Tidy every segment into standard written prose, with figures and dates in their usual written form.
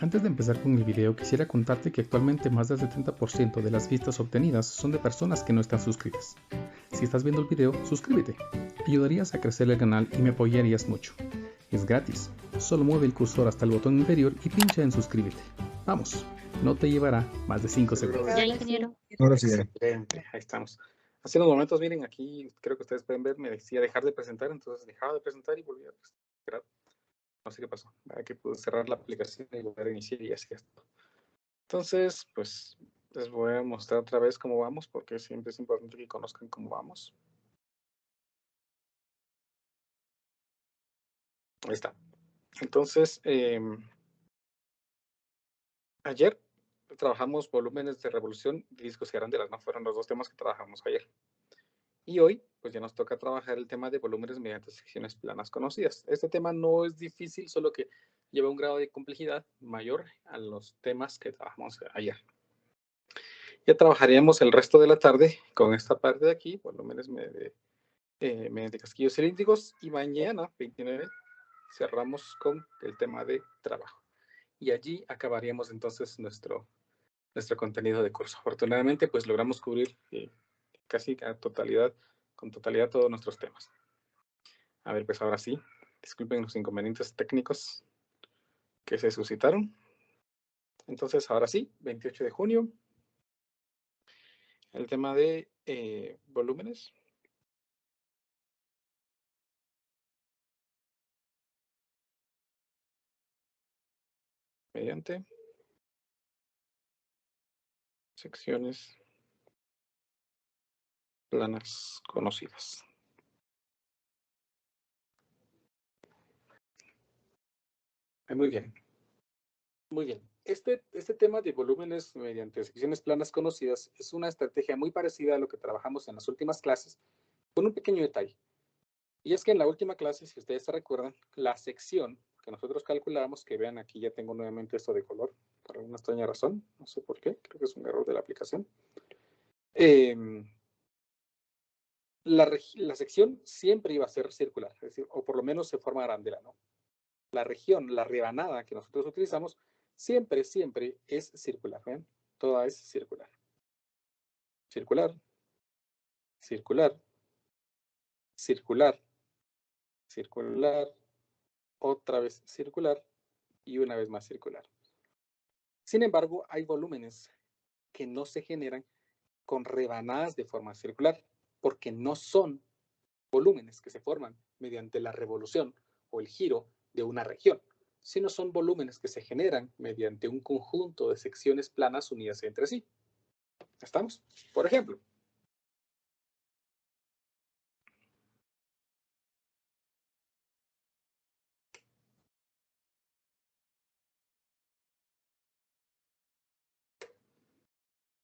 Antes de empezar con el video, quisiera contarte que actualmente más del 70% de las vistas obtenidas son de personas que no están suscritas. Si estás viendo el video, suscríbete. Ayudarías a crecer el canal y me apoyarías mucho. Es gratis. Solo mueve el cursor hasta el botón inferior y pincha en suscríbete. Vamos, no te llevará más de 5 segundos. Ya, ingeniero. Ahora sí. Excelente, ahí estamos. Hace unos momentos, miren, aquí creo que ustedes pueden ver, me decía dejar de presentar, entonces dejaba de presentar y volví a presentar. No sé qué pasó. Aquí pude cerrar la aplicación y volver a iniciar y así esto. Entonces, pues les voy a mostrar otra vez cómo vamos, porque siempre es importante que conozcan cómo vamos. Ahí está. Entonces, ayer trabajamos volúmenes de revolución y discos y arandelas, ¿no? Fueron los dos temas que trabajamos ayer. Y hoy, pues ya nos toca trabajar el tema de volúmenes mediante secciones planas conocidas. Este tema no es difícil, solo que lleva un grado de complejidad mayor a los temas que trabajamos ayer. Ya trabajaríamos el resto de la tarde con esta parte de aquí, volúmenes mediante casquillos cilíndricos, y mañana, 29, cerramos con el tema de trabajo. Y allí acabaríamos entonces nuestro contenido de curso. Afortunadamente, pues logramos cubrir casi con totalidad todos nuestros temas. A ver, pues ahora sí, disculpen los inconvenientes técnicos que se suscitaron. Entonces, ahora sí, 28 de junio, el tema de volúmenes. Mediante secciones planas conocidas. Muy bien. Muy bien. Este tema de volúmenes mediante secciones planas conocidas es una estrategia muy parecida a lo que trabajamos en las últimas clases, con un pequeño detalle. Y es que en la última clase, si ustedes se recuerdan, la sección que nosotros calculamos, que vean aquí ya tengo nuevamente esto de color, por alguna extraña razón, no sé por qué, creo que es un error de la aplicación. La sección siempre iba a ser circular, es decir, o por lo menos de forma arandela, ¿no? La región, la rebanada que nosotros utilizamos, siempre es circular, ¿ven? Toda es circular. Circular, circular, circular, circular, otra vez circular y una vez más circular. Sin embargo, hay volúmenes que no se generan con rebanadas de forma circular, porque no son volúmenes que se forman mediante la revolución o el giro de una región, sino son volúmenes que se generan mediante un conjunto de secciones planas unidas entre sí. ¿Estamos? Por ejemplo,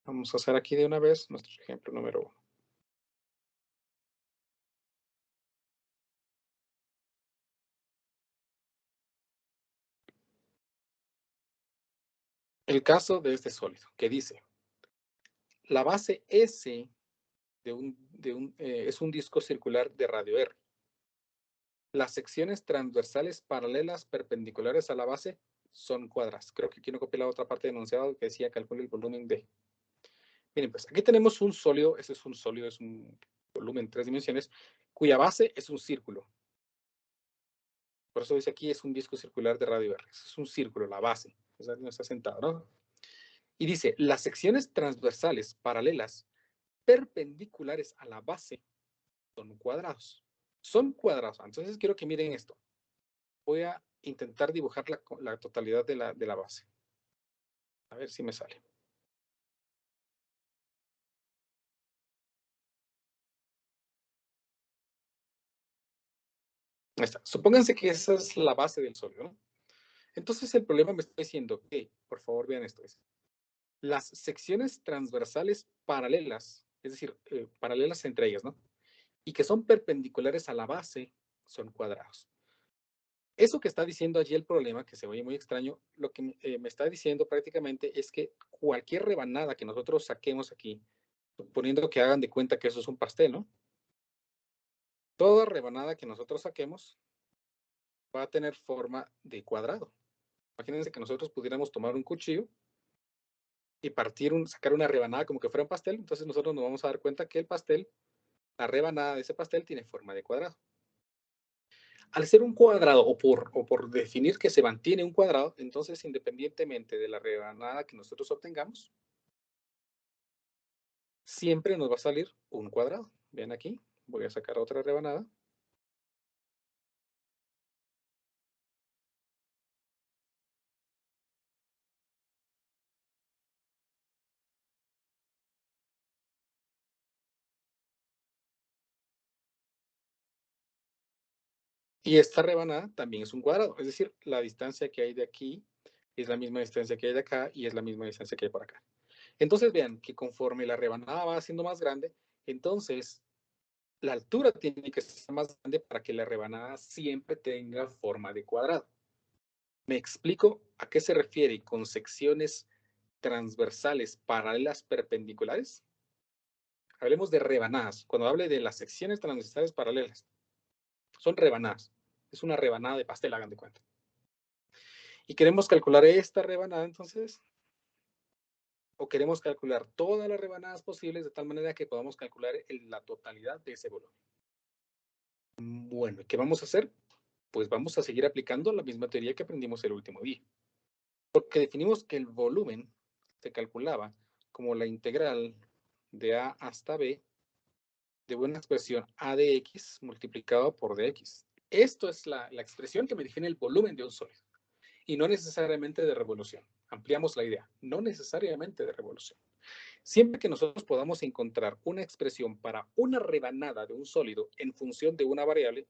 vamos a hacer aquí de una vez nuestro ejemplo número 1. El caso de este sólido, que dice, la base S es un disco circular de radio R. Las secciones transversales paralelas perpendiculares a la base son cuadradas. Creo que aquí no copié la otra parte del enunciado que decía calcule el volumen de. Miren, pues aquí tenemos un sólido, ese es un sólido, es un volumen en 3 dimensiones, cuya base es un círculo. Por eso dice aquí es un disco circular de radio R. Es un círculo, la base. O sea, no está sentado, ¿no? Y dice, las secciones transversales paralelas perpendiculares a la base son cuadrados. Son cuadrados. Entonces quiero que miren esto. Voy a intentar dibujar la totalidad de la base. A ver si me sale. Ahí está. Supónganse que esa es la base del sólido, ¿no? Entonces el problema me está diciendo que, por favor vean esto, es las secciones transversales paralelas, es decir, paralelas entre ellas, ¿no? Y que son perpendiculares a la base, son cuadrados. Eso que está diciendo allí el problema, que se oye muy extraño, lo que me está diciendo prácticamente es que cualquier rebanada que nosotros saquemos aquí, suponiendo que hagan de cuenta que eso es un pastel, ¿no? Toda rebanada que nosotros saquemos va a tener forma de cuadrado. Imagínense que nosotros pudiéramos tomar un cuchillo y sacar una rebanada como que fuera un pastel, entonces nosotros nos vamos a dar cuenta que el pastel, la rebanada de ese pastel tiene forma de cuadrado. Al ser un cuadrado o por definir que se mantiene un cuadrado, entonces independientemente de la rebanada que nosotros obtengamos, siempre nos va a salir un cuadrado. Vean aquí, voy a sacar otra rebanada. Y esta rebanada también es un cuadrado, es decir, la distancia que hay de aquí es la misma distancia que hay de acá y es la misma distancia que hay por acá. Entonces vean que conforme la rebanada va siendo más grande, entonces la altura tiene que ser más grande para que la rebanada siempre tenga forma de cuadrado. ¿Me explico a qué se refiere con secciones transversales paralelas perpendiculares? Hablemos de rebanadas. Cuando hable de las secciones transversales paralelas, son rebanadas. Es una rebanada de pastel, hagan de cuenta. Y queremos calcular esta rebanada, entonces, o queremos calcular todas las rebanadas posibles de tal manera que podamos calcular la totalidad de ese volumen. Bueno, ¿qué vamos a hacer? Pues vamos a seguir aplicando la misma teoría que aprendimos el último día. Porque definimos que el volumen se calculaba como la integral de a hasta b de una expresión a de x multiplicado por dx. Esto es la expresión que me define el volumen de un sólido y no necesariamente de revolución. Ampliamos la idea, no necesariamente de revolución. Siempre que nosotros podamos encontrar una expresión para una rebanada de un sólido en función de una variable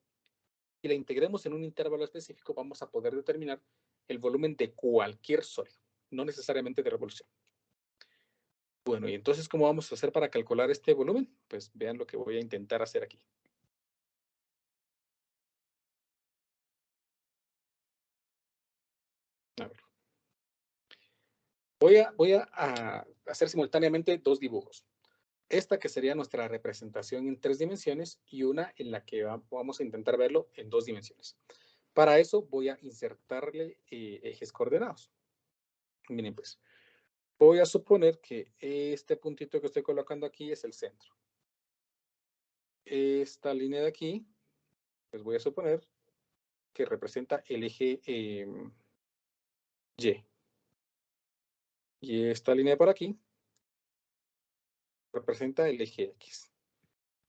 y la integremos en un intervalo específico, vamos a poder determinar el volumen de cualquier sólido, no necesariamente de revolución. Bueno, y entonces, ¿cómo vamos a hacer para calcular este volumen? Pues vean lo que voy a intentar hacer aquí. A ver. Voy a hacer simultáneamente dos dibujos. Esta que sería nuestra representación en 3 dimensiones y una en la que vamos a intentar verlo en 2 dimensiones. Para eso voy a insertarle ejes coordenados. Miren pues, voy a suponer que este puntito que estoy colocando aquí es el centro. Esta línea de aquí, pues voy a suponer que representa el eje Y. Y esta línea por aquí representa el eje X.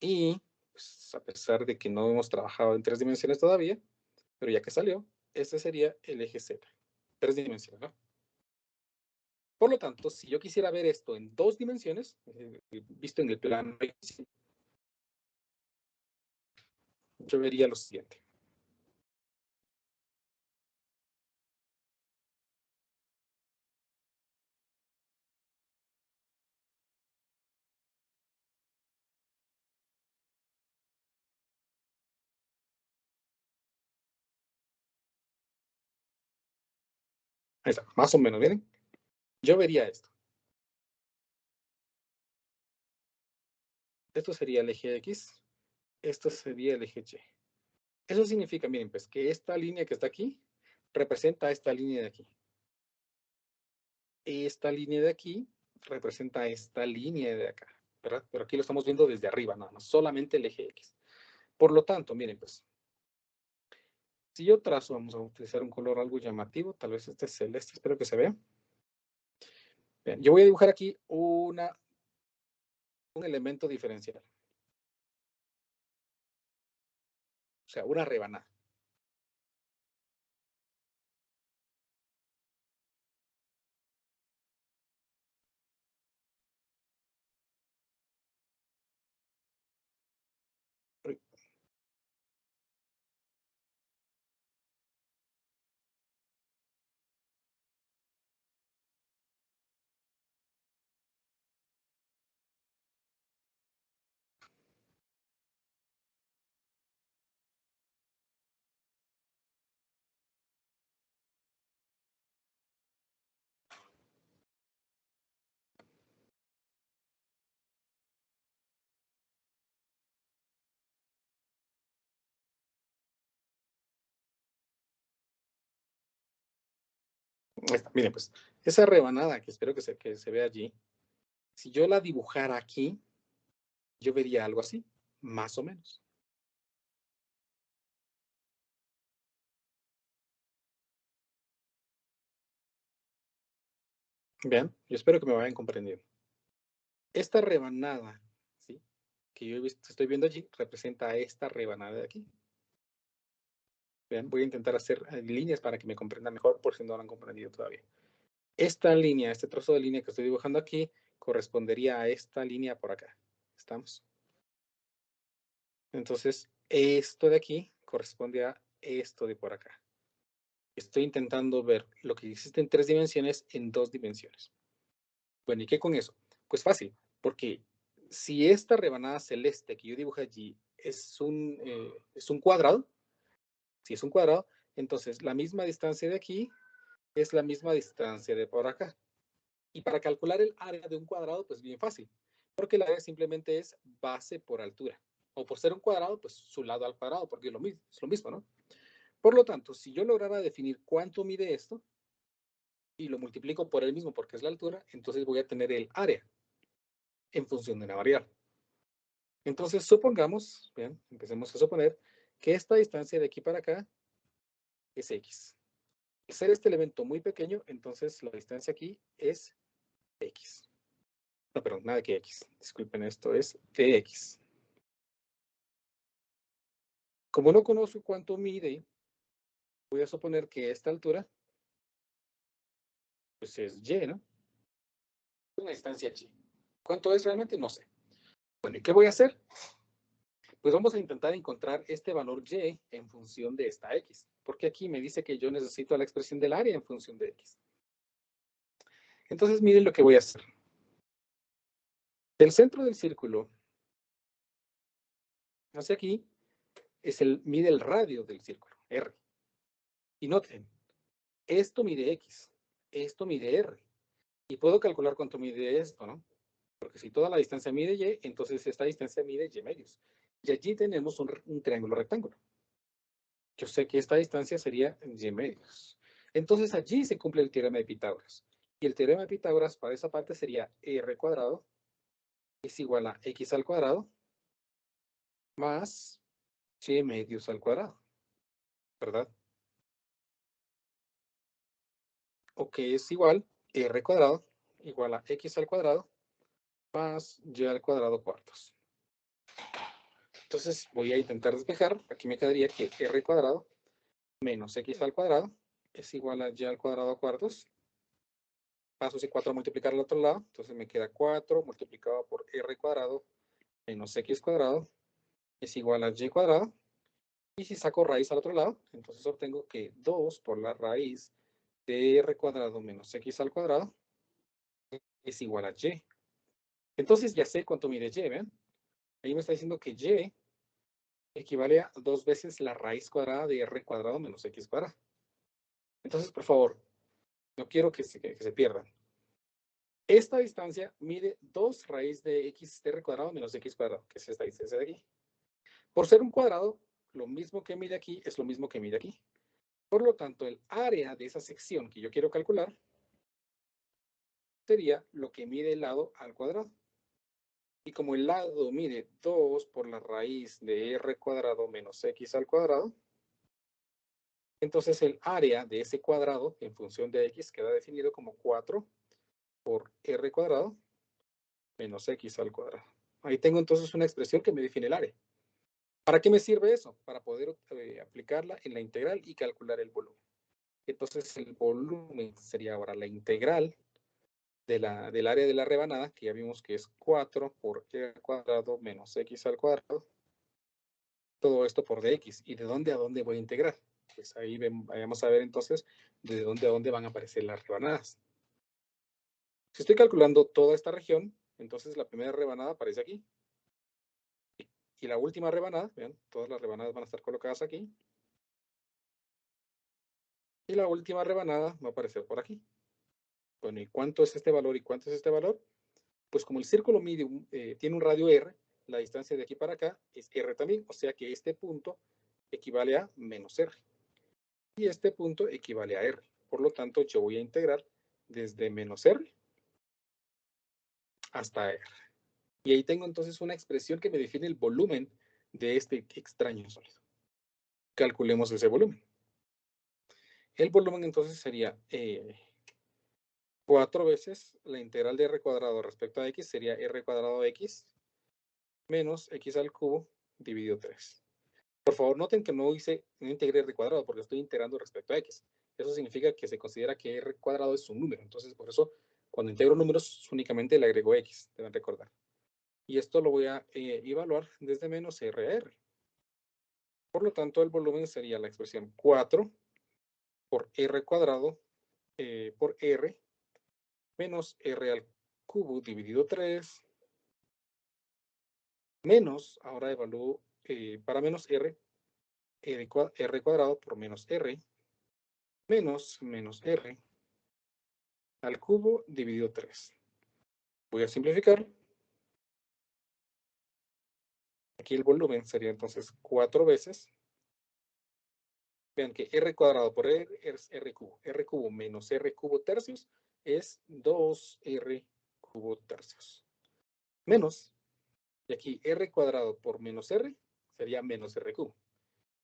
Y pues, a pesar de que no hemos trabajado en 3 dimensiones todavía, pero ya que salió, este sería el eje Z. 3 dimensiones, ¿no? Por lo tanto, si yo quisiera ver esto en 2 dimensiones, visto en el plano, yo vería lo siguiente. Ahí está, más o menos, ¿miren? Yo vería esto. Esto sería el eje X, esto sería el eje Y. Eso significa, miren, pues que esta línea que está aquí representa esta línea de aquí. Esta línea de aquí representa esta línea de acá, ¿verdad? Pero aquí lo estamos viendo desde arriba, nada más, solamente el eje X. Por lo tanto, miren, pues, si yo trazo, vamos a utilizar un color algo llamativo, tal vez este es celeste, espero que se vea. Bien, yo voy a dibujar aquí un elemento diferencial. O sea, una rebanada. Miren, pues, esa rebanada que espero que se vea allí, si yo la dibujara aquí, yo vería algo así, más o menos. Vean, yo espero que me vayan comprendiendo. Esta rebanada, ¿sí?, que yo estoy viendo allí, representa esta rebanada de aquí. Vean, voy a intentar hacer líneas para que me comprendan mejor, por si no lo han comprendido todavía. Esta línea, este trozo de línea que estoy dibujando aquí, correspondería a esta línea por acá. ¿Estamos? Entonces, esto de aquí corresponde a esto de por acá. Estoy intentando ver lo que existe en 3 dimensiones en 2 dimensiones. Bueno, ¿y qué con eso? Pues fácil, porque si esta rebanada celeste que yo dibujé allí es un cuadrado, si es un cuadrado, entonces la misma distancia de aquí es la misma distancia de por acá. Y para calcular el área de un cuadrado, pues bien fácil, porque el área simplemente es base por altura. O por ser un cuadrado, pues su lado al cuadrado, porque es lo mismo, ¿no? Por lo tanto, si yo lograra definir cuánto mide esto, y lo multiplico por el mismo porque es la altura, entonces voy a tener el área en función de una variable. Entonces, supongamos, vean, empecemos a suponer que esta distancia de aquí para acá es X. Al ser este elemento muy pequeño, entonces la distancia aquí es X. No, perdón, nada que X. Disculpen, esto es Tx. Como no conozco cuánto mide, voy a suponer que esta altura, pues es Y, ¿no? Una distancia Y. ¿Cuánto es realmente? No sé. Bueno, ¿y qué voy a hacer? Pues vamos a intentar encontrar este valor Y en función de esta X. Porque aquí me dice que yo necesito la expresión del área en función de X. Entonces, miren lo que voy a hacer. Del centro del círculo hacia aquí mide el radio del círculo, R. Y noten, esto mide X, esto mide R. Y puedo calcular cuánto mide esto, ¿no? Porque si toda la distancia mide Y, entonces esta distancia mide Y medios. Y allí tenemos un triángulo rectángulo. Yo sé que esta distancia sería Y medios. Entonces allí se cumple el teorema de Pitágoras. Y el teorema de Pitágoras para esa parte sería R cuadrado es igual a X al cuadrado más Y medios al cuadrado. ¿Verdad? O que es igual R cuadrado igual a X al cuadrado más Y al cuadrado cuartos. Entonces voy a intentar despejar. Aquí me quedaría que R cuadrado menos X al cuadrado es igual a Y al cuadrado cuartos. Paso ese 4 a multiplicar al otro lado. Entonces me queda 4 multiplicado por R cuadrado menos X cuadrado es igual a Y cuadrado. Y si saco raíz al otro lado, entonces obtengo que 2 por la raíz de R cuadrado menos X al cuadrado es igual a Y. Entonces ya sé cuánto mide Y, ¿ven? Ahí me está diciendo que Y equivale a 2 veces la raíz cuadrada de R cuadrado menos X cuadrado. Entonces, por favor, no quiero que se pierdan. Esta distancia mide 2 raíz de X de R cuadrado menos X cuadrado, que es esta distancia de aquí. Por ser un cuadrado, lo mismo que mide aquí es lo mismo que mide aquí. Por lo tanto, el área de esa sección que yo quiero calcular sería lo que mide el lado al cuadrado. Y como el lado mide 2 por la raíz de R cuadrado menos X al cuadrado, entonces el área de ese cuadrado en función de X queda definido como 4 por R cuadrado menos X al cuadrado. Ahí tengo entonces una expresión que me define el área. ¿Para qué me sirve eso? Para poder aplicarla en la integral y calcular el volumen. Entonces el volumen sería ahora la integral del área de la rebanada, que ya vimos que es 4 por R cuadrado menos X al cuadrado. Todo esto por dx. ¿Y de dónde a dónde voy a integrar? Pues ahí vamos a ver entonces de dónde a dónde van a aparecer las rebanadas. Si estoy calculando toda esta región, entonces la primera rebanada aparece aquí. Y la última rebanada, vean, todas las rebanadas van a estar colocadas aquí. Y la última rebanada va a aparecer por aquí. Bueno, ¿y cuánto es este valor y cuánto es este valor? Pues como el círculo tiene un radio R, la distancia de aquí para acá es R también, o sea que este punto equivale a menos R. Y este punto equivale a R. Por lo tanto, yo voy a integrar desde menos R hasta R. Y ahí tengo entonces una expresión que me define el volumen de este extraño sólido. Calculemos ese volumen. El volumen entonces sería 4 veces la integral de R cuadrado respecto a X, sería R cuadrado de X menos X al cubo dividido 3. Por favor, noten que no integré R cuadrado porque estoy integrando respecto a X. Eso significa que se considera que R cuadrado es un número. Entonces, por eso, cuando integro números, únicamente le agrego X, deben recordar. Y esto lo voy a evaluar desde menos R a R. Por lo tanto, el volumen sería la expresión 4 por R cuadrado por R menos R al cubo dividido 3 menos, ahora evalúo para menos R, R cuadrado por menos R menos R al cubo dividido 3. Voy a simplificar. Aquí el volumen sería entonces 4 veces. Vean que R cuadrado por R es R cubo. R cubo menos R cubo tercios es 2R cubo tercios. Menos, y aquí R cuadrado por menos R sería menos R cubo.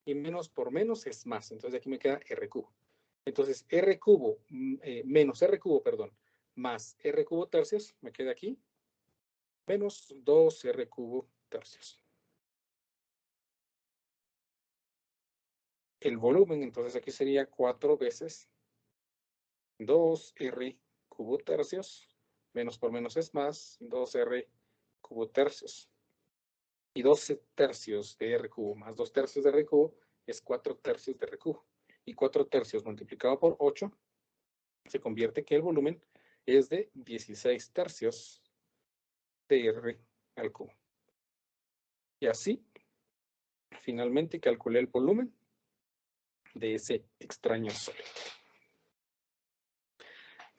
Y menos por menos es más. Entonces aquí me queda R cubo. Entonces R cubo menos R cubo, perdón, más R cubo tercios, me queda aquí, menos 2R cubo tercios. El volumen, entonces aquí sería 4 veces 2R cubo tercios, menos por menos es más, 2R cubo tercios. Y 12 tercios de R cubo más 2 tercios de R cubo es 4 tercios de R cubo. Y 4 tercios multiplicado por 8 se convierte que el volumen es de 16 tercios de R al cubo. Y así, finalmente calculé el volumen de ese extraño sólido.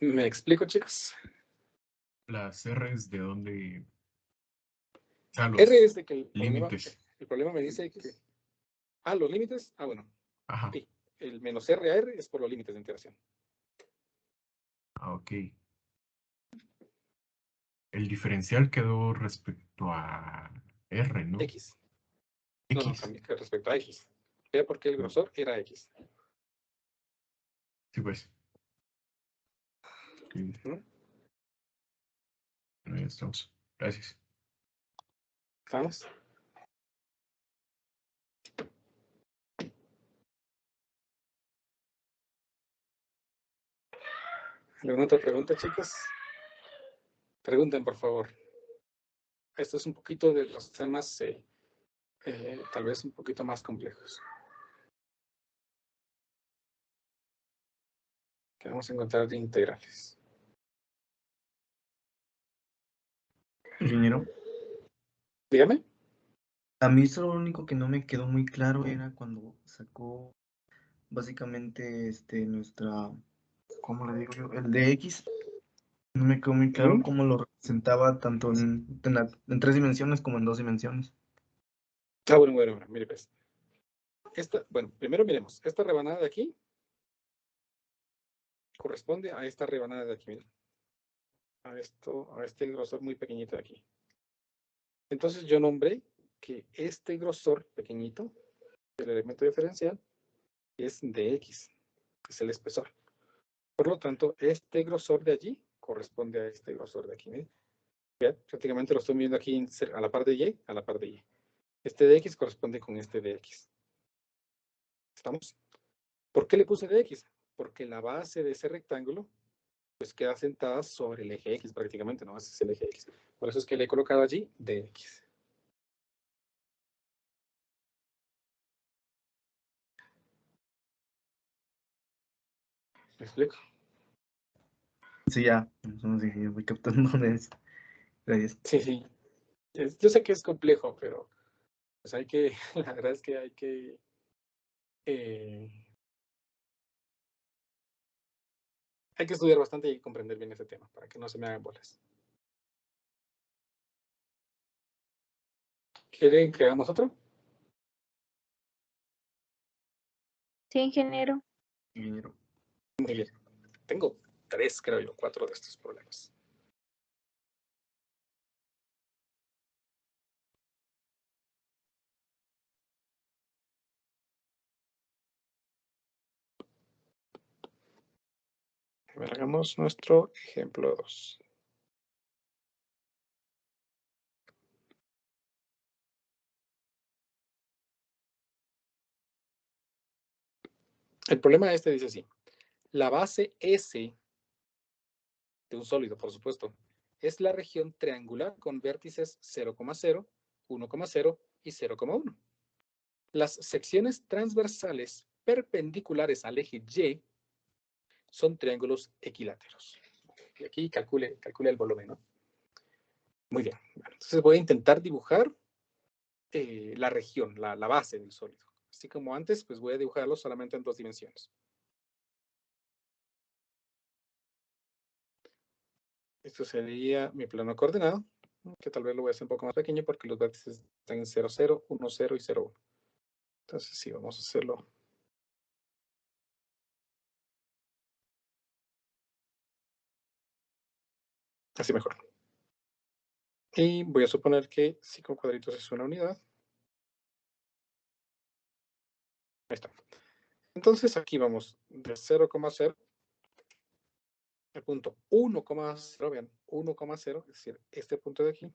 ¿Me explico, chicos? Las R's de dónde... O sea, los R es de que límites. el problema me dice que... los límites. Bueno. Ajá. Sí, el menos R a R es por los límites de integración. Ok. El diferencial quedó respecto a R, ¿no? X. X. No, cambié respecto a X. Era porque el grosor era X. Sí, pues. Okay. Ahí estamos. Gracias. ¿Estamos? ¿Alguna otra pregunta, chicos? Pregunten, por favor. Esto es un poquito de los temas, tal vez un poquito más complejos. Que vamos a encontrar de integrales. Ingeniero, Dígame. a mí eso lo único que no me quedó muy claro era cuando sacó básicamente nuestra, ¿cómo le digo yo? El de X. No me quedó muy claro cómo lo representaba tanto en 3 dimensiones como en 2 dimensiones. Bueno, mire pues. Bueno, primero miremos. Esta rebanada de aquí corresponde a esta rebanada de aquí, miren. A este grosor muy pequeñito de aquí. Entonces yo nombré que este grosor pequeñito, el elemento diferencial, es de X, que es el espesor. Por lo tanto, este grosor de allí corresponde a este grosor de aquí. ¿Ven? Prácticamente lo estoy viendo aquí a la par de Y, a la par de Y. Este de X corresponde con este de X. ¿Estamos? ¿Por qué le puse de X? Porque la base de ese rectángulo pues queda sentada sobre el eje X prácticamente, ¿no? Ese es el eje X. Por eso es que le he colocado allí de X. ¿Me explico? Sí, ya, entonces sí, voy captando de eso. Gracias. Sí. Yo sé que es complejo, pero pues hay que, la verdad es que hay que estudiar bastante y comprender bien ese tema para que no se me hagan bolas. ¿Quieren que hagamos otro? Sí, ingeniero. Ingeniero. Muy bien. Tengo 3, creo yo, 4 de estos problemas. A ver, hagamos nuestro ejemplo 2. El problema este dice así. La base S de un sólido, por supuesto, es la región triangular con vértices 0,0, 1,0 y 0,1. Las secciones transversales perpendiculares al eje Y son triángulos equiláteros. Y aquí calcule el volumen, ¿no? Muy bien. Entonces voy a intentar dibujar la región, la base del sólido. Así como antes, pues voy a dibujarlo solamente en 2 dimensiones. Esto sería mi plano coordenado, que tal vez lo voy a hacer un poco más pequeño porque los vértices están en 0, 0, 1, 0 y 0, 1. Entonces sí, vamos a hacerlo. Así mejor. Y voy a suponer que 5 cuadritos es una unidad. Ahí está. Entonces aquí vamos de 0,0 al punto 1,0, vean, 1,0, es decir, este punto de aquí.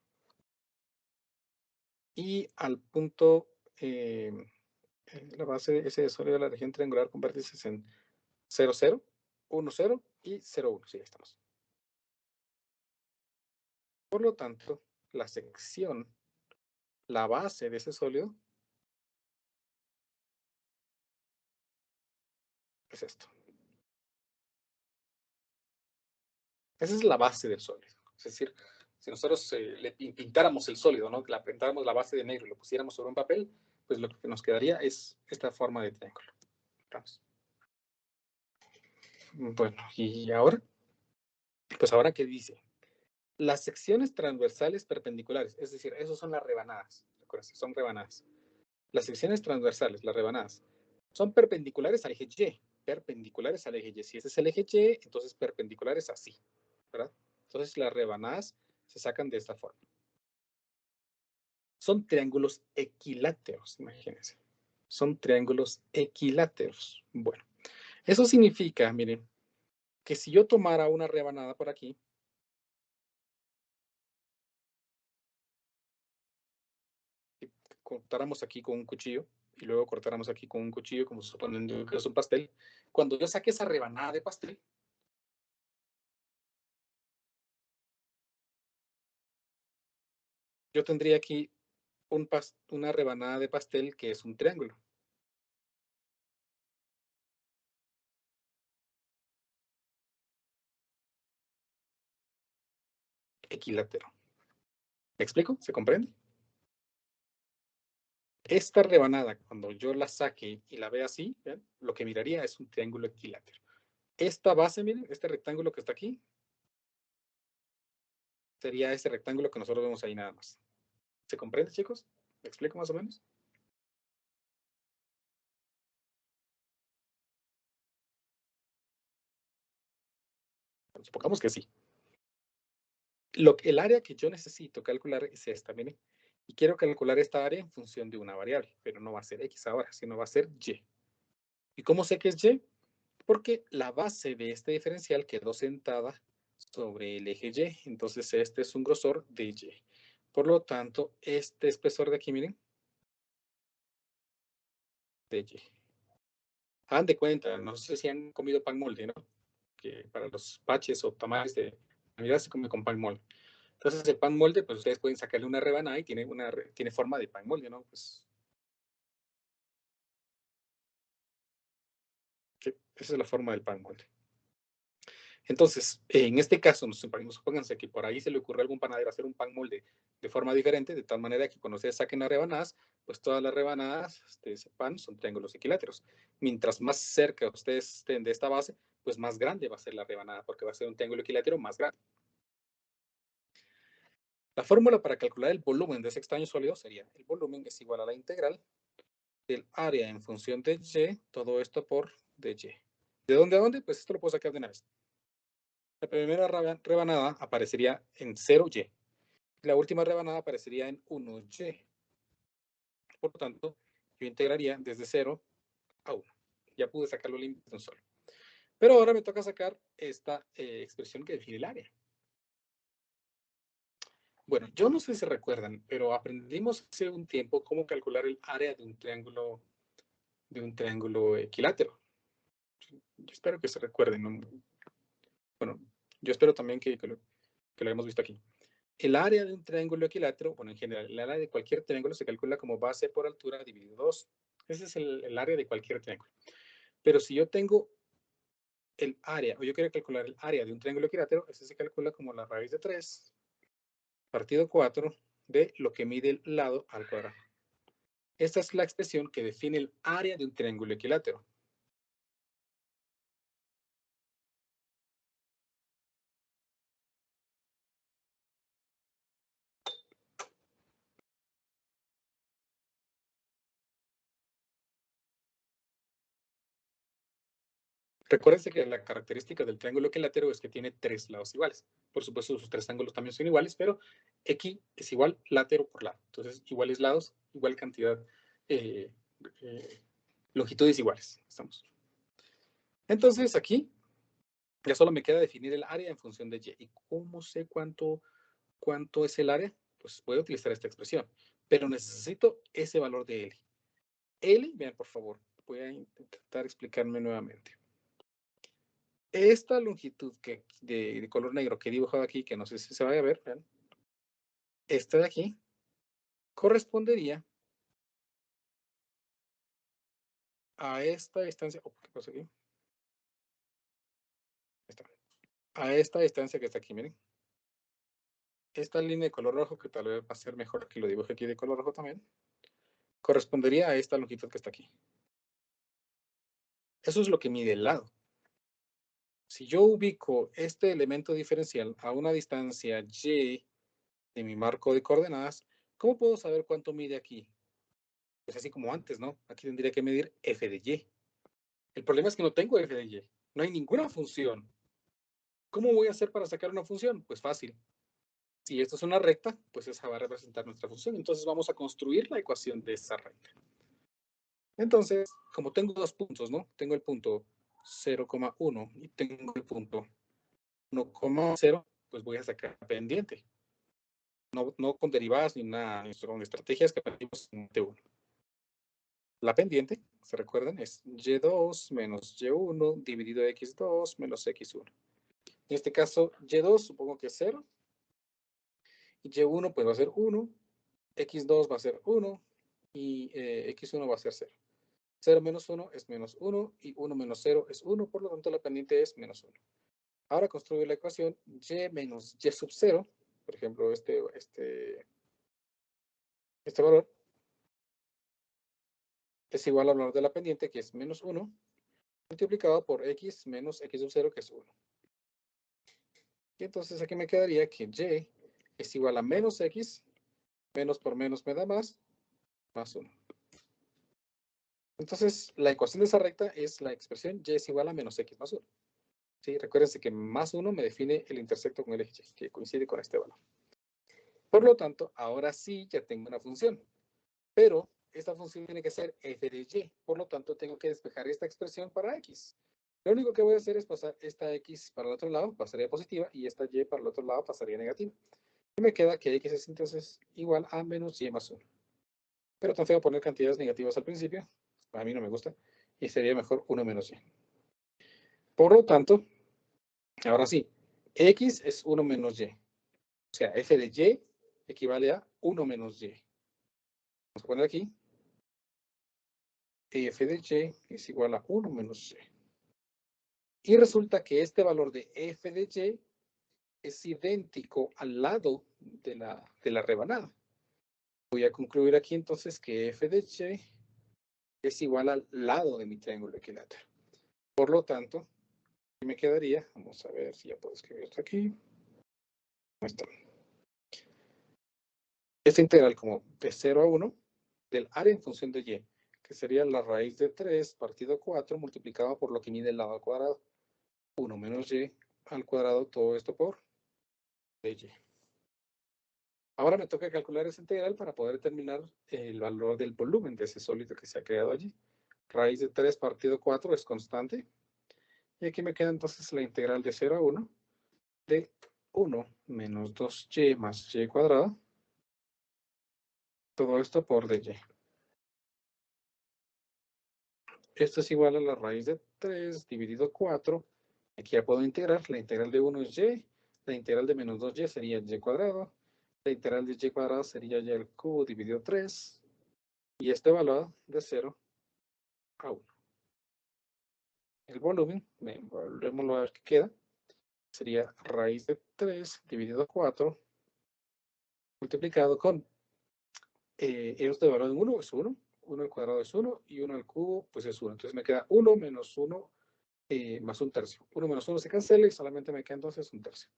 Y al punto, la base de ese sólido de la región triangular con vértices en 0, 0, 1, 0 y 0, 1. Sí, ahí estamos. Por lo tanto, la sección, la base de ese sólido, es esto. Esa es la base del sólido. Es decir, si nosotros le pintáramos el sólido, ¿no? La pintáramos la base de negro y lo pusiéramos sobre un papel, pues lo que nos quedaría es esta forma de triángulo. Vamos. Bueno, y ahora, pues ahora, ¿qué dice? Las secciones transversales perpendiculares, es decir, esas son las rebanadas. Recuerden, son rebanadas. Las secciones transversales, las rebanadas, son perpendiculares al eje Y. Perpendiculares al eje Y. Si ese es el eje Y, entonces perpendiculares así, ¿verdad? Entonces las rebanadas se sacan de esta forma. Son triángulos equiláteros, imagínense. Son triángulos equiláteros. Bueno, eso significa, miren, que si yo tomara una rebanada por aquí, y cortáramos aquí con un cuchillo, y luego cortáramos aquí con un cuchillo, como suponiendo que es un pastel, cuando yo saque esa rebanada de pastel, yo tendría aquí una rebanada de pastel que es un triángulo. Equilátero. ¿Me explico? ¿Se comprende? Esta rebanada, cuando yo la saque y la vea así, ¿ven? Lo que miraría es un triángulo equilátero. Esta base, miren, este rectángulo que está aquí, sería este rectángulo que nosotros vemos ahí nada más. ¿Se comprende, chicos? ¿Me explico más o menos? Bueno, supongamos que sí. El área que yo necesito calcular es esta, miren. Y quiero calcular esta área en función de una variable, pero no va a ser X ahora, sino va a ser Y. ¿Y cómo sé que es Y? Porque la base de este diferencial quedó sentada sobre el eje Y. Entonces este es un grosor de Y. Por lo tanto, este espesor de aquí, miren, de Y. Hagan de cuenta, no sé si han comido pan molde, ¿no? Que para los paches o tamales de Navidad se come con pan molde. Entonces el pan molde, pues ustedes pueden sacarle una rebanada y tiene forma de pan molde, ¿no? Pues esa es la forma del pan molde. Entonces, en este caso, supónganse que por ahí se le ocurrió a algún panadero hacer un pan molde de forma diferente, de tal manera que cuando ustedes saquen las rebanadas, pues todas las rebanadas de ese pan son triángulos equiláteros. Mientras más cerca ustedes estén de esta base, pues más grande va a ser la rebanada, porque va a ser un triángulo equilátero más grande. La fórmula para calcular el volumen de ese extraño sólido sería: el volumen es igual a la integral del área en función de Y, todo esto por dy. ¿De dónde a dónde? Pues esto lo puedo sacar de una vez. La primera rebanada aparecería en 0y. La última rebanada aparecería en 1y. Por lo tanto, yo integraría desde 0 a 1. Ya pude sacar los límites de un solo. Pero ahora me toca sacar esta expresión que define el área. Bueno, yo no sé si se recuerdan, pero aprendimos hace un tiempo cómo calcular el área de un triángulo equilátero. Yo espero que se recuerden, ¿no? Bueno, yo espero también que lo hayamos visto aquí. El área de un triángulo equilátero, bueno, en general, el área de cualquier triángulo se calcula como base por altura dividido 2. Ese es el área de cualquier triángulo. Pero si yo tengo el área, o yo quiero calcular el área de un triángulo equilátero, ese se calcula como la raíz de 3 partido 4 de lo que mide el lado al cuadrado. Esta es la expresión que define el área de un triángulo equilátero. Recuérdense que la característica del triángulo equilátero es que tiene 3 lados iguales. Por supuesto, sus 3 ángulos también son iguales, pero X es igual látero por lado. Entonces, iguales lados, igual cantidad, longitudes iguales. Estamos. Entonces, aquí ya solo me queda definir el área en función de Y. ¿Y cómo sé cuánto es el área? Pues voy a utilizar esta expresión, pero necesito ese valor de L. L, vean por favor, voy a intentar explicarme nuevamente. Esta longitud de color negro que he dibujado aquí, que no sé si se vaya a ver, vean, esta de aquí, correspondería a esta distancia, ¿qué pasa aquí? Está. A esta distancia que está aquí, miren. Esta línea de color rojo, que tal vez va a ser mejor que lo dibuje aquí de color rojo también, correspondería a esta longitud que está aquí. Eso es lo que mide el lado. Si yo ubico este elemento diferencial a una distancia y de mi marco de coordenadas, ¿cómo puedo saber cuánto mide aquí? Pues así como antes, ¿no? Aquí tendría que medir f de y. El problema es que no tengo f de y. No hay ninguna función. ¿Cómo voy a hacer para sacar una función? Pues fácil. Si esto es una recta, pues esa va a representar nuestra función. Entonces vamos a construir la ecuación de esa recta. Entonces, como tengo dos puntos, ¿no? Tengo el punto 0,1 y tengo el punto 1,0, pues voy a sacar la pendiente. No con derivadas ni nada, ni con estrategias que aprendimos en T1. La pendiente, ¿se recuerdan? Es y2 menos y1 dividido x2 menos x1. En este caso, y2 supongo que es 0. Y y1 pues va a ser 1. x2 va a ser 1. Y x1 va a ser 0. 0 menos 1 es menos 1. Y 1 menos 0 es 1. Por lo tanto, la pendiente es menos 1. Ahora construyo la ecuación y menos y sub 0. Por ejemplo, este valor es igual al valor de la pendiente, que es menos 1, multiplicado por x menos x sub 0, que es 1. Y entonces aquí me quedaría que y es igual a menos x, menos por menos me da más 1. Entonces, la ecuación de esa recta es la expresión y es igual a menos x más 1. ¿Sí? Recuérdense que más 1 me define el intersecto con el eje y, que coincide con este valor. Por lo tanto, ahora sí ya tengo una función. Pero esta función tiene que ser f de y. Por lo tanto, tengo que despejar esta expresión para x. Lo único que voy a hacer es pasar esta x para el otro lado, pasaría positiva, y esta y para el otro lado pasaría negativa. Y me queda que x es entonces igual a menos y más 1. Pero tan feo poner cantidades negativas al principio, a mí no me gusta, y sería mejor 1 menos y. Por lo tanto, ahora sí, x es 1 menos y. O sea, f de y equivale a 1 menos y. Vamos a poner aquí, f de y es igual a 1 menos y. Y resulta que este valor de f de y es idéntico al lado de la rebanada. Voy a concluir aquí entonces que f de y es igual al lado de mi triángulo equilátero. Por lo tanto, me quedaría, vamos a ver si ya puedo escribir esto aquí. Ahí está. Esta integral como de 0 a 1 del área en función de y, que sería la raíz de 3 partido 4 multiplicado por lo que mide el lado al cuadrado. 1 menos y al cuadrado, todo esto por y. Ahora me toca calcular esa integral para poder determinar el valor del volumen de ese sólido que se ha creado allí. Raíz de 3 partido 4 es constante. Y aquí me queda entonces la integral de 0 a 1 de 1 menos 2y más y cuadrado. Todo esto por dy. Esto es igual a la raíz de 3 dividido 4. Aquí ya puedo integrar. La integral de 1 es y. La integral de menos 2y sería y cuadrado. La integral de y cuadrado sería y al cubo dividido 3. Y este valor de 0 a 1. El volumen, volvemos a ver qué queda. Sería raíz de 3 dividido 4 multiplicado con este valor de 1 es 1. 1 al cuadrado es 1 y 1 al cubo pues es 1. Entonces me queda 1 menos 1 más un tercio. 1 menos 1 se cancela y solamente me queda entonces un tercio.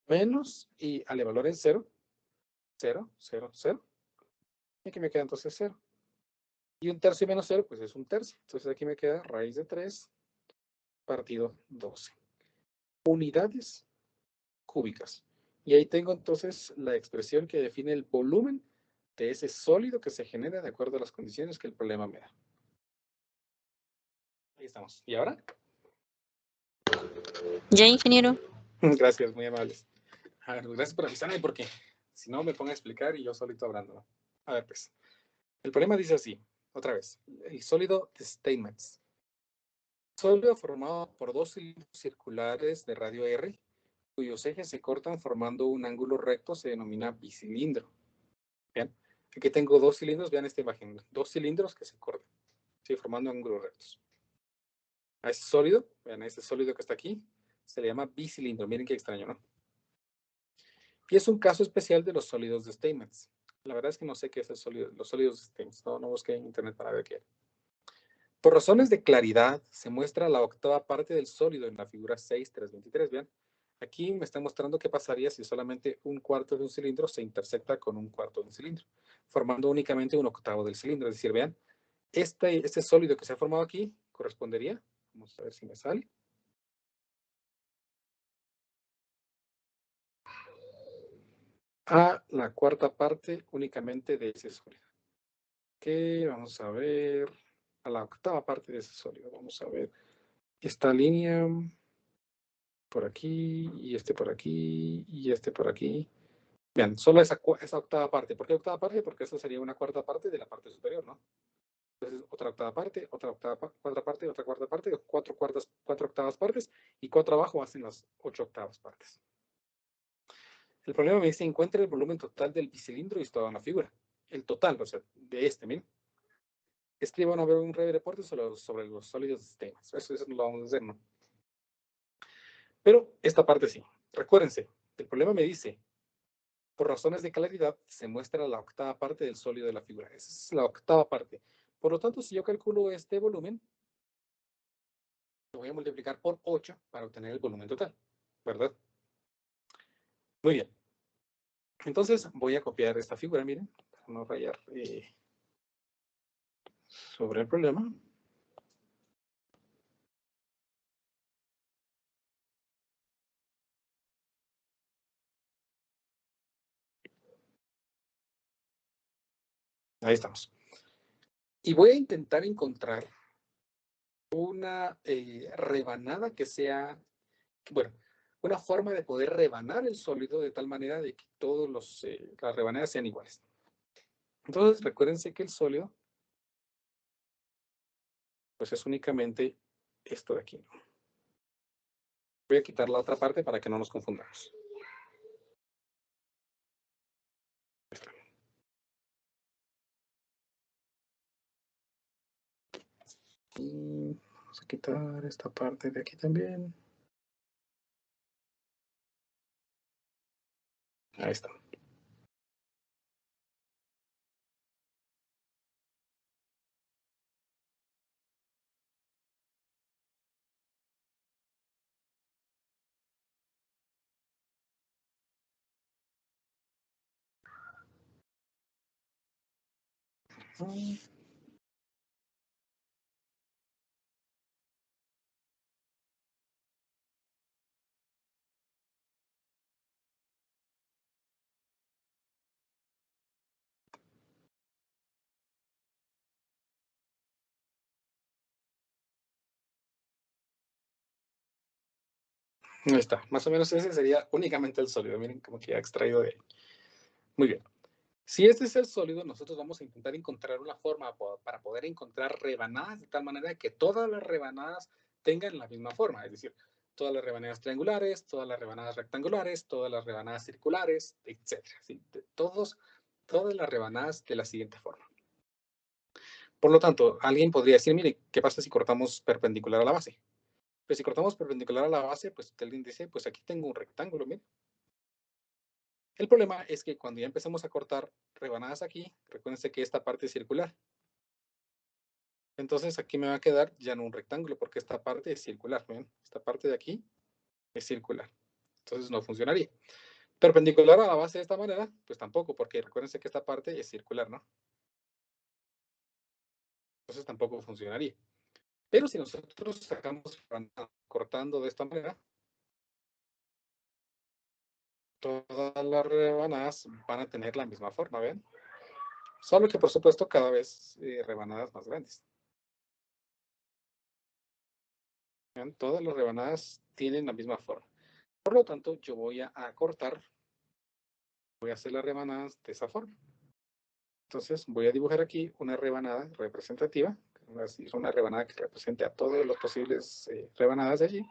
Menos y al valor en 0. 0, 0, 0. Y aquí me queda entonces 0. Y un tercio menos 0 pues es un tercio. Entonces aquí me queda raíz de 3 partido 12. Unidades cúbicas. Y ahí tengo entonces la expresión que define el volumen de ese sólido que se genera de acuerdo a las condiciones que el problema me da. Ahí estamos. ¿Y ahora? Ya, ingeniero. Gracias, muy amables. A ver, gracias por avisarme porque si no me pongo a explicar y yo solito hablando. A ver, pues. El problema dice así, otra vez. El sólido de Steinmetz. Sólido formado por dos cilindros circulares de radio R, cuyos ejes se cortan formando un ángulo recto, se denomina bicilindro. Bien, aquí tengo dos cilindros, vean esta imagen, dos cilindros que se cortan, ¿sí? Formando ángulos rectos. A ese sólido, vean, a ese sólido que está aquí, se le llama bicilindro. Miren qué extraño, ¿no? Y es un caso especial de los sólidos de Steinmetz. La verdad es que no sé qué es los sólidos de Steinmetz, no busqué en internet para ver qué era. Por razones de claridad, se muestra la octava parte del sólido en la figura 6.323. Vean, aquí me está mostrando qué pasaría si solamente un cuarto de un cilindro se intersecta con un cuarto de un cilindro, formando únicamente un octavo del cilindro. Es decir, vean, este sólido que se ha formado aquí correspondería, vamos a ver si me sale, a la cuarta parte únicamente de ese sólido. Que vamos a ver, a la octava parte de ese sólido. Vamos a ver esta línea por aquí, y este por aquí, y este por aquí. Vean, solo esa octava parte. ¿Por qué octava parte? Porque eso sería una cuarta parte de la parte superior, ¿no? Entonces, otra octava parte, otra octava, cuarta parte, otra cuarta parte, cuatro octavas partes, y 4 abajo hacen las 8 octavas partes. El problema me dice, encuentre el volumen total del bicilindro y estaba en la figura. El total, o sea, de este, miren. Escriban a ver un breve reporte sobre los sólidos de sistemas. Eso no lo vamos a hacer, ¿no? Pero esta parte sí. Recuérdense, el problema me dice, por razones de claridad, se muestra la octava parte del sólido de la figura. Esa es la octava parte. Por lo tanto, si yo calculo este volumen, lo voy a multiplicar por 8 para obtener el volumen total, ¿verdad? Muy bien. Entonces, voy a copiar esta figura, miren, para no rayar sobre el problema. Ahí estamos. Y voy a intentar encontrar una rebanada que sea, bueno, una forma de poder rebanar el sólido de tal manera de que todas las rebanadas sean iguales. Entonces, recuérdense que el sólido, pues es únicamente esto de aquí, ¿no? Voy a quitar la otra parte para que no nos confundamos. Y vamos a quitar esta parte de aquí también. Ahí está. Ahí está. Más o menos ese sería únicamente el sólido. Miren como que ya extraído de ahí. Muy bien. Si este es el sólido, nosotros vamos a intentar encontrar una forma para poder encontrar rebanadas de tal manera que todas las rebanadas tengan la misma forma. Es decir, todas las rebanadas triangulares, todas las rebanadas rectangulares, todas las rebanadas circulares, etc. ¿Sí? Todas las rebanadas de la siguiente forma. Por lo tanto, alguien podría decir, mire, ¿qué pasa si cortamos perpendicular a la base? Pues si cortamos perpendicular a la base, pues alguien dice, pues aquí tengo un rectángulo, mire. El problema es que cuando ya empezamos a cortar rebanadas aquí, recuérdense que esta parte es circular. Entonces aquí me va a quedar ya no un rectángulo, porque esta parte es circular, ¿ven? Esta parte de aquí es circular. Entonces no funcionaría. Perpendicular a la base de esta manera, pues tampoco, porque recuérdense que esta parte es circular, ¿no? Entonces tampoco funcionaría. Pero si nosotros sacamos cortando de esta manera, todas las rebanadas van a tener la misma forma, ¿ven? Solo que, por supuesto, cada vez rebanadas más grandes. ¿Ven? Todas las rebanadas tienen la misma forma. Por lo tanto, yo voy a cortar, voy a hacer las rebanadas de esa forma. Entonces, voy a dibujar aquí una rebanada representativa. Es una rebanada que represente a todas las posibles rebanadas de allí.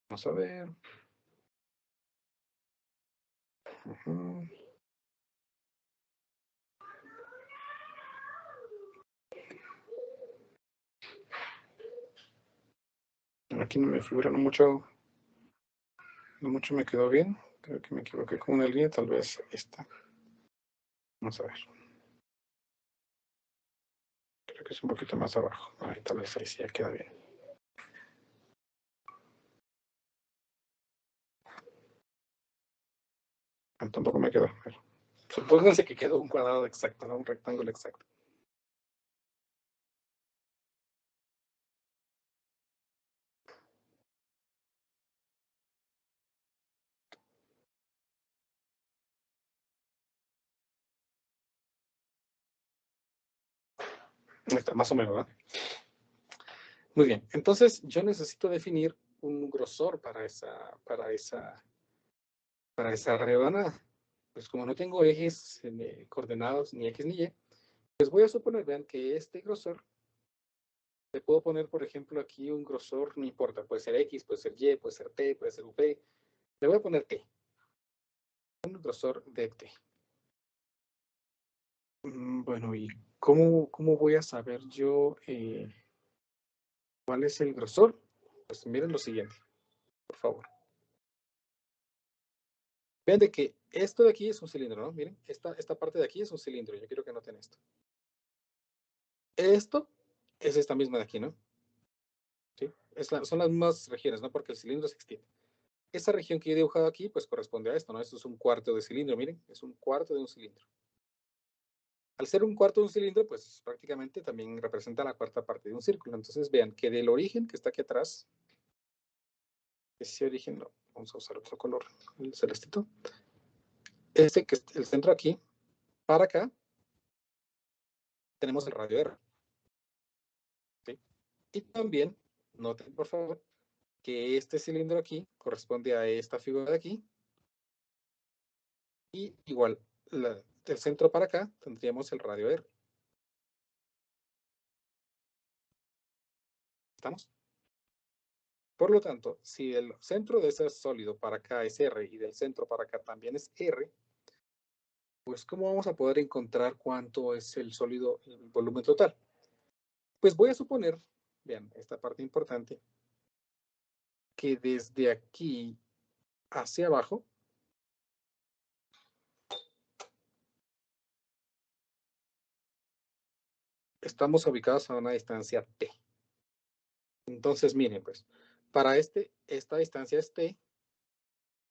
Vamos a ver. Aquí no me figura, no mucho me quedó bien. Creo que me equivoqué con una línea, tal vez esta. Vamos a ver. Creo que es un poquito más abajo. Ahí, tal vez ahí sí ya queda bien. Tampoco me quedó. Supónganse que quedó un cuadrado exacto, ¿no? Un rectángulo exacto. Está más o menos, ¿verdad? Muy bien. Entonces, yo necesito definir un grosor para esa rebanada. Pues como no tengo ejes coordenados ni X ni Y, pues voy a suponer, vean, que este grosor, le puedo poner, por ejemplo, aquí un grosor, no importa, puede ser X, puede ser Y, puede ser T, puede ser UP. Le voy a poner T. Un grosor de T. Bueno, ¿y cómo voy a saber yo cuál es el grosor? Pues miren lo siguiente, por favor. Vean de que esto de aquí es un cilindro, ¿no? Miren, esta parte de aquí es un cilindro. Yo quiero que noten esto. Esto es esta misma de aquí, ¿no? ¿Sí? Son las mismas regiones, ¿no? Porque el cilindro se extiende. Esa región que yo he dibujado aquí, pues corresponde a esto, ¿no? Esto es un cuarto de cilindro, miren, es un cuarto de un cilindro. Al ser un cuarto de un cilindro, pues prácticamente también representa la cuarta parte de un círculo. Entonces vean que del origen que está aquí atrás, ese origen, no, vamos a usar otro color, el celestito. Este que es el centro aquí, para acá, tenemos el radio R. ¿Sí? Y también, noten por favor, que este cilindro aquí corresponde a esta figura de aquí. Y igual, del centro para acá, tendríamos el radio R. ¿Estamos? Por lo tanto, si el centro de ese sólido para acá es R y del centro para acá también es R, pues ¿cómo vamos a poder encontrar cuánto es el sólido, el volumen total? Pues voy a suponer, vean, esta parte importante, que desde aquí hacia abajo, estamos ubicados a una distancia T. Entonces, miren, pues, para esta distancia es T,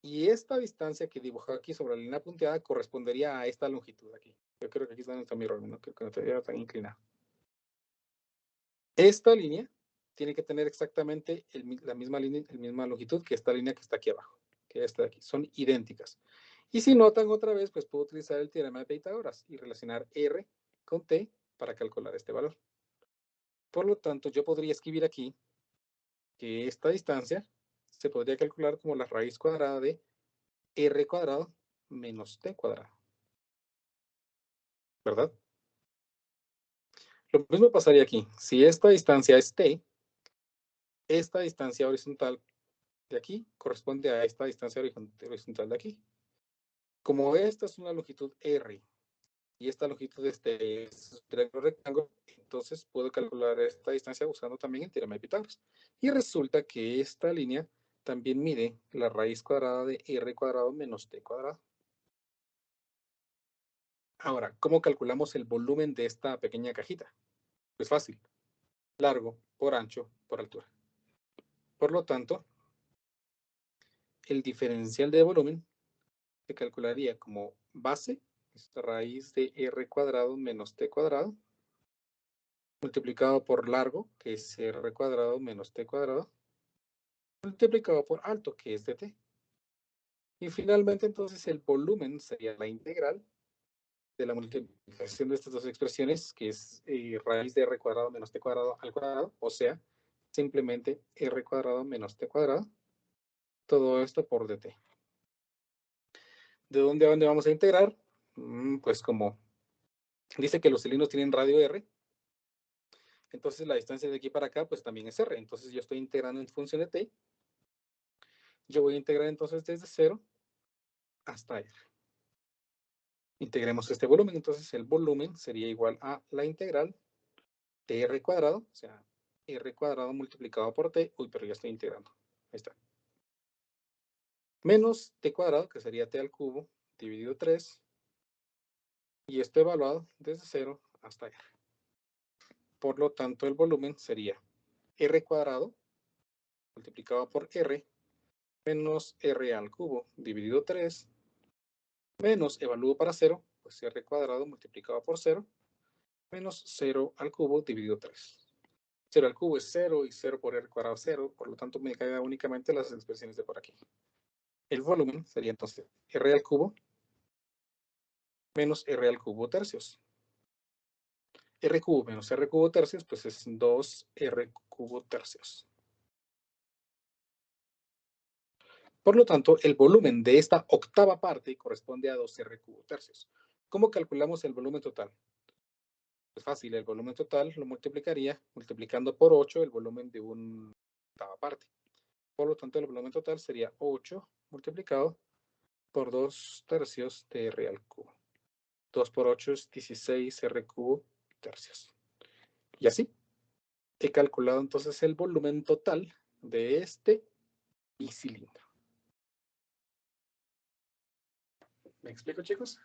Y esta distancia que dibujó aquí sobre la línea punteada correspondería a esta longitud aquí. Yo creo que aquí está mi error, ¿no? Que no te vea tan inclinado. Esta línea tiene que tener exactamente la misma longitud que esta línea que está aquí abajo, que esta de aquí. Son idénticas. Y si notan otra vez, pues puedo utilizar el teorema de Pitágoras y relacionar R con T para calcular este valor. Por lo tanto, yo podría escribir aquí que esta distancia se podría calcular como la raíz cuadrada de R cuadrado menos T cuadrado. ¿Verdad? Lo mismo pasaría aquí. Si esta distancia es T, esta distancia horizontal de aquí corresponde a esta distancia horizontal de aquí. Como esta es una longitud R y esta longitud es un rectángulo, entonces puedo calcular esta distancia usando también el teorema de Pitágoras. Y resulta que esta línea también mide la raíz cuadrada de R cuadrado menos T cuadrado. Ahora, ¿cómo calculamos el volumen de esta pequeña cajita? Pues fácil. Largo por ancho por altura. Por lo tanto, el diferencial de volumen se calcularía como base, esta raíz de R cuadrado menos T cuadrado, multiplicado por largo, que es R cuadrado menos T cuadrado, multiplicado por alto, que es dt. Y finalmente, entonces, el volumen sería la integral de la multiplicación de estas dos expresiones, que es raíz de R cuadrado menos T cuadrado al cuadrado, o sea, simplemente R cuadrado menos T cuadrado, todo esto por dt. ¿De dónde a dónde vamos a integrar? Pues como dice que los cilindros tienen radio R, entonces la distancia de aquí para acá pues también es R. Entonces yo estoy integrando en función de t. Yo voy a integrar entonces desde 0 hasta R. Integremos este volumen, entonces el volumen sería igual a la integral de R cuadrado, o sea, R cuadrado multiplicado por t. Uy, pero ya estoy integrando. Ahí está. Menos t cuadrado, que sería t al cubo, dividido 3. Y esto evaluado desde 0 hasta R. Por lo tanto, el volumen sería R cuadrado multiplicado por R menos R al cubo dividido 3 menos evalúo para 0, pues R cuadrado multiplicado por 0 menos 0 al cubo dividido 3. 0 al cubo es 0 y 0 por R cuadrado es 0, por lo tanto me quedan únicamente las expresiones de por aquí. El volumen sería entonces R al cubo menos R al cubo tercios. R cubo menos R cubo tercios, pues es 2R cubo tercios. Por lo tanto, el volumen de esta octava parte corresponde a 2R cubo tercios. ¿Cómo calculamos el volumen total? Es fácil, el volumen total lo multiplicaría multiplicando por 8 el volumen de una octava parte. Por lo tanto, el volumen total sería 8 multiplicado por 2 tercios de R al cubo. 2 por 8 es 16 R cubo tercios. Y así, he calculado entonces el volumen total de este bicilindro. ¿Me explico, chicos?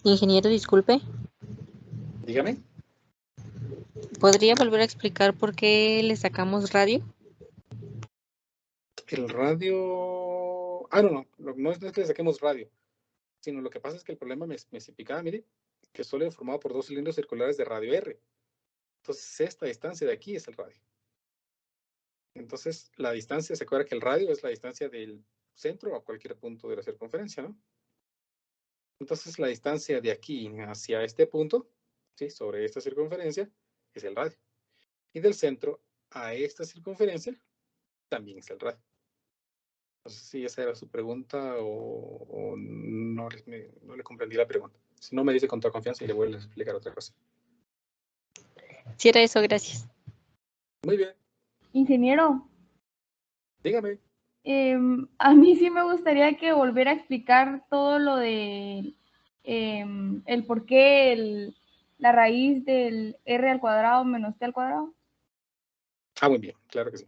Ingeniero, disculpe, Dígame. ¿podría volver a explicar por qué le sacamos radio? El radio... no es que le saquemos radio, sino lo que pasa es que el problema me especificaba, mire, que solo es formado por 2 cilindros circulares de radio R. Entonces, esta distancia de aquí es el radio. Entonces, la distancia, se acuerda que el radio es la distancia del centro a cualquier punto de la circunferencia, ¿no? Entonces, la distancia de aquí hacia este punto, ¿sí? Sobre esta circunferencia, es el radio. Y del centro a esta circunferencia, también es el radio. No sé si esa era su pregunta o no le comprendí la pregunta. Si no, me dice con toda confianza y le vuelvo a explicar otra cosa. Si era eso, gracias. Muy bien. Ingeniero, Dígame. a mí sí me gustaría que volviera a explicar todo lo de el por qué la raíz del R al cuadrado menos T al cuadrado. Ah, muy bien, claro que sí.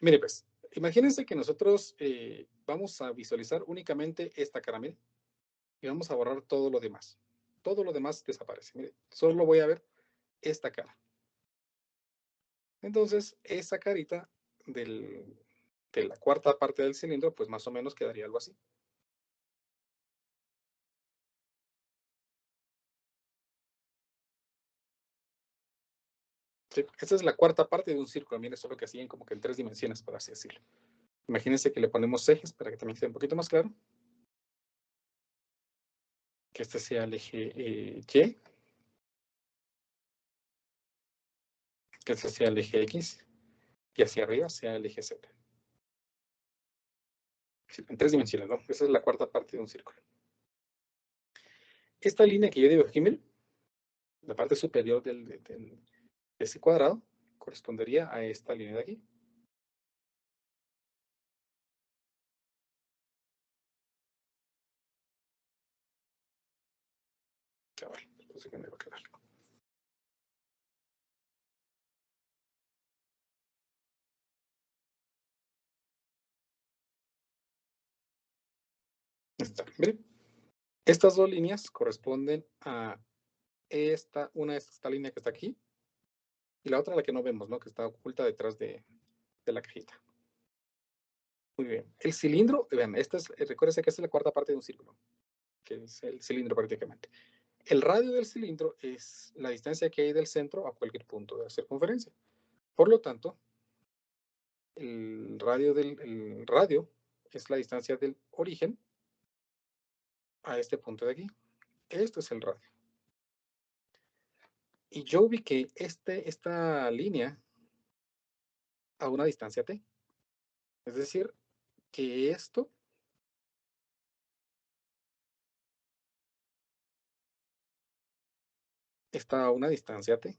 Mire, pues, imagínense que nosotros vamos a visualizar únicamente esta cara, mire, y vamos a borrar todo lo demás. Todo lo demás desaparece. Mire, solo voy a ver esta cara. Entonces, esa carita de la cuarta parte del cilindro, pues más o menos quedaría algo así. Sí, esta es la cuarta parte de un círculo. Miren, solo que así como que en 3 dimensiones, por así decirlo. Imagínense que le ponemos ejes para que también sea un poquito más claro. Que este sea el eje Y. Que este sea el eje X. Y hacia arriba sea el eje Z. Sí, en 3 dimensiones, ¿no? Esa es la cuarta parte de un círculo. Esta línea que yo digo aquí, miren, la parte superior de ese cuadrado, correspondería a esta línea de aquí. Cabal, entonces que me va a quedar. Está, miren. Estas dos líneas corresponden a una es esta línea que está aquí, y la otra la que no vemos, ¿no? Que está oculta detrás de la cajita. Muy bien. El cilindro, vean, recuérdense que esta es la cuarta parte de un círculo, que es el cilindro prácticamente. El radio del cilindro es la distancia que hay del centro a cualquier punto de la circunferencia. Por lo tanto, el radio es la distancia del origen a este punto de aquí. Esto es el radio. Y yo ubiqué esta línea a una distancia t. Es decir, que esto está a una distancia t.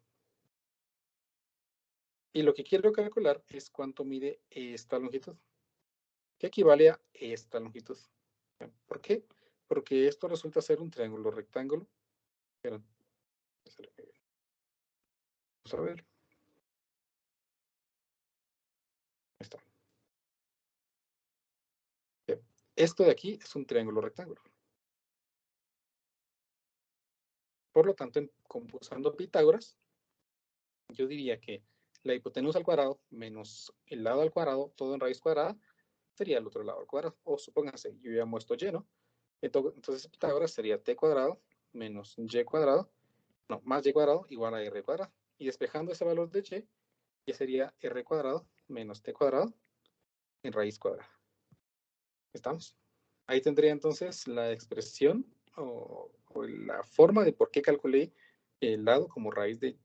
Y lo que quiero calcular es cuánto mide esta longitud, que equivale a esta longitud. ¿Por qué? Porque esto resulta ser un triángulo rectángulo. Vamos a ver. Ahí está. Bien. Esto de aquí es un triángulo rectángulo. Por lo tanto, usando Pitágoras, yo diría que la hipotenusa al cuadrado menos el lado al cuadrado, todo en raíz cuadrada, sería el otro lado al cuadrado. O supónganse, yo llamo esto lleno. Entonces Pitágoras sería t cuadrado menos y cuadrado, no, más y cuadrado igual a r cuadrado. Y despejando ese valor de y, ya sería r cuadrado menos t cuadrado en raíz cuadrada. ¿Estamos? Ahí tendría entonces la expresión o la forma de por qué calculé el lado como raíz de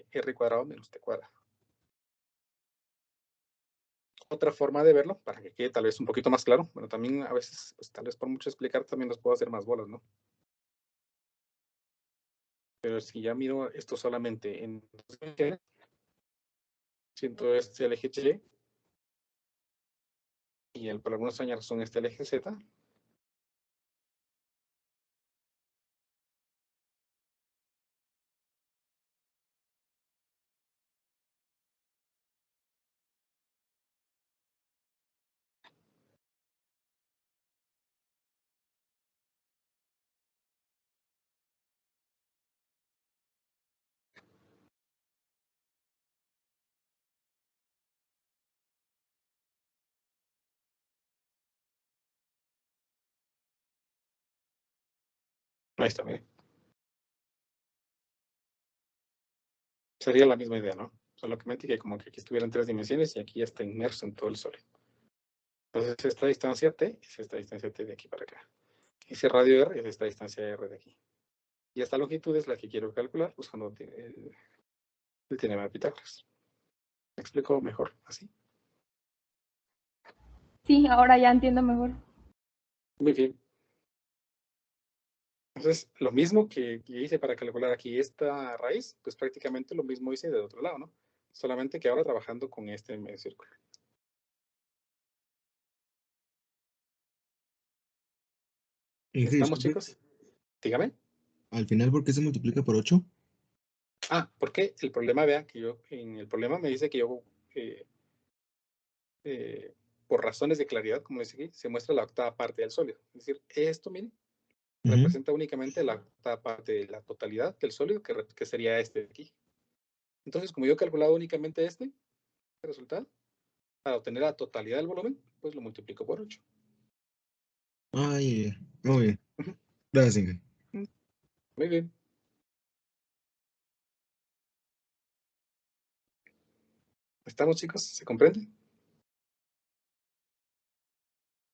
r cuadrado menos t cuadrado. Otra forma de verlo, para que quede tal vez un poquito más claro, bueno, también a veces, pues tal vez por mucho explicar, también los puedo hacer más bolas, ¿no? Pero si ya miro esto solamente en siento este el eje Y, y por alguna extraña razón este el eje Z. Ahí está, miren. Sería la misma idea, ¿no? Solamente que como que aquí estuviera en 3 dimensiones y aquí ya está inmerso en todo el sólido. Entonces esta distancia t es esta distancia t de aquí para acá. Ese radio r es esta distancia r de aquí. Y esta longitud es la que quiero calcular usando el teorema de Pitágoras. ¿Me explico mejor así? Sí, ahora ya entiendo mejor. Muy bien. Entonces, lo mismo que hice para calcular aquí esta raíz, pues prácticamente lo mismo hice del otro lado, ¿no? Solamente que ahora trabajando con este medio círculo. ¿Estamos, chicos? Dígame. Al final, ¿por qué se multiplica por 8? Ah, porque el problema, vean que yo, en el problema me dice que yo, por razones de claridad, como dice aquí, se muestra la octava parte del sólido. Es decir, esto, miren, representa únicamente la octava parte de la totalidad del sólido, que sería este de aquí. Entonces, como yo he calculado únicamente este, resultado, para obtener la totalidad del volumen, pues lo multiplico por 8. Ay, muy bien. Gracias, Inge. Muy bien. ¿Estamos, chicos? ¿Se comprende?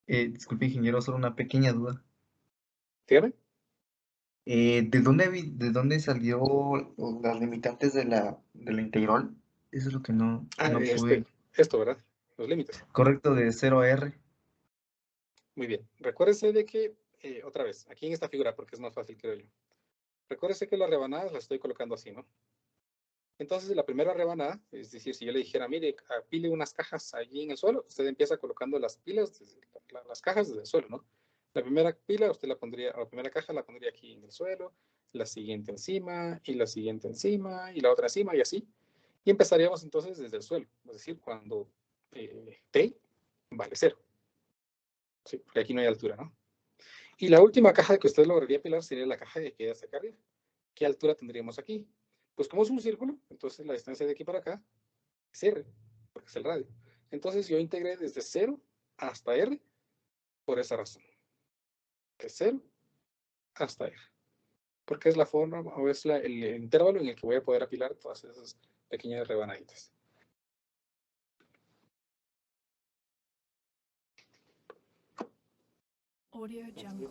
Disculpe, ingeniero, solo una pequeña duda. Dígame. ¿De dónde salió las limitantes de la integral? Eso es lo que no pude. Esto, ¿verdad? Los límites. Correcto, de 0 a R. Muy bien. Recuérdese de que, otra vez, aquí en esta figura, porque es más fácil, creo yo. Recuérdese que las rebanadas las estoy colocando así, ¿no? Entonces, la primera rebanada, es decir, si yo le dijera, mire, apile unas cajas allí en el suelo, usted empieza colocando las pilas, las cajas desde el suelo, ¿no? La primera pila, usted la pondría, la primera caja la pondría aquí en el suelo, la siguiente encima, y la siguiente encima, y la otra encima, y así. Y empezaríamos entonces desde el suelo, es decir, cuando T vale 0. Sí, porque aquí no hay altura, ¿no? Y la última caja que usted lograría apilar sería la caja que queda hacia acá arriba. ¿Qué altura tendríamos aquí? Pues como es un círculo, entonces la distancia de aquí para acá es R, porque es el radio. Entonces yo integré desde 0 hasta R por esa razón. De 0 hasta R. Porque es la forma, o es el intervalo en el que voy a poder apilar todas esas pequeñas rebanaditas. Audio Jungle.